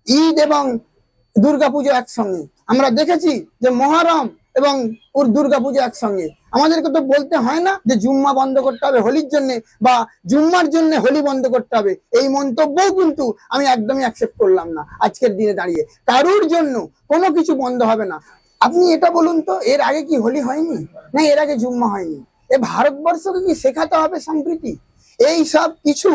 ঈদ এবং দুর্গাপুজো একসঙ্গে। আমরা দেখেছি যে মহরম এবং দুর্গাপুজো একসঙ্গে। আমাদেরকে তো বলতে হয় না যে জুম্মা বন্ধ করতে হবে হোলির জন্য বা জুম্মার জন্য হোলি বন্ধ করতে হবে। এই মন্তব্যও কিন্তু আমি একদমই অ্যাকসেপ্ট করলাম না। আজকের দিনে দাঁড়িয়ে কারুর জন্য কোনো কিছু বন্ধ হবে না। আপনি এটা বলুন তো, এর আগে কি হোলি হয়নি? না এর আগে জুম্মা হয়নি? এ ভারতবর্ষকে কি শেখাতে হবে সম্প্রীতি? এই সব কিছু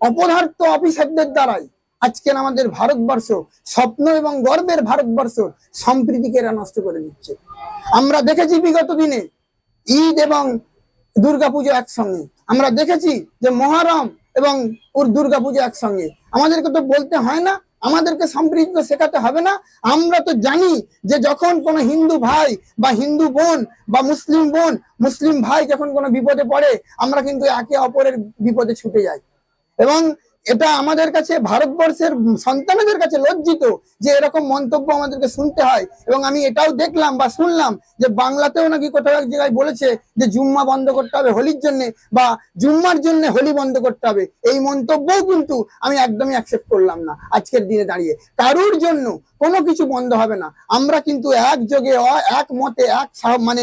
অপদার্থ অফিসারদের দ্বারাই আজকের আমাদের ভারতবর্ষ, স্বপ্ন এবং গর্বের ভারতবর্ষ, সম্প্রীতিকে এরা নষ্ট করে দিচ্ছে। আমরা দেখেছি বিগত দিনে ঈদ এবং দুর্গাপুজো একসঙ্গে। আমরা দেখেছি যে মহরম এবং দুর্গাপুজো একসঙ্গে। আমাদেরকে তো বলতে হয় না, আমাদেরকে সম্প্রীতি শেখাতে হবে না? আমরা তো জানি যে যখন কোনো হিন্দু ভাই বা হিন্দু বোন বা মুসলিম বোন, মুসলিম ভাই যখন কোনো বিপদে পড়ে, আমরা কিন্তু একে অপরের বিপদে ছুটে যাই। এবং এটা আমাদের কাছে, ভারতবর্ষের সন্তানদের কাছে লজ্জিত যে এরকম মন্তব্য আমাদেরকে শুনতে হয়। এবং আমি এটাও দেখলাম বা শুনলাম যে বাংলাতেও নাকি কোথাও এক জায়গায় বলেছে যে জুম্মা বন্ধ করতে হবে হোলির জন্য বা জুম্মার জন্য হোলি বন্ধ করতে হবে। এই মন্তব্যও কিন্তু আমি একদমই অ্যাকসেপ্ট করলাম না। আজকের দিনে দাঁড়িয়ে কারুর জন্য কোনো কিছু বন্ধ হবে না। আমরা কিন্তু একযোগে, এক মতে, মানে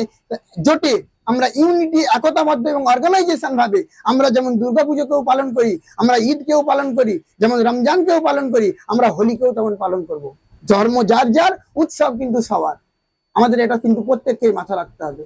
জোটে আমরা ইউনিটি, একতাবদ্ধ এবং অর্গানাইজেশন ভাবে আমরা যেমন দুর্গাপুজোকেও পালন করি, আমরা ঈদকেও পালন করি, যেমন রমজানকেও পালন করি, আমরা হোলিকেও তেমন পালন করব। ধর্ম যার যার, উৎসব কিন্তু সবার। আমাদের এটা কিন্তু প্রত্যেককেই মাথা রাখতে হবে।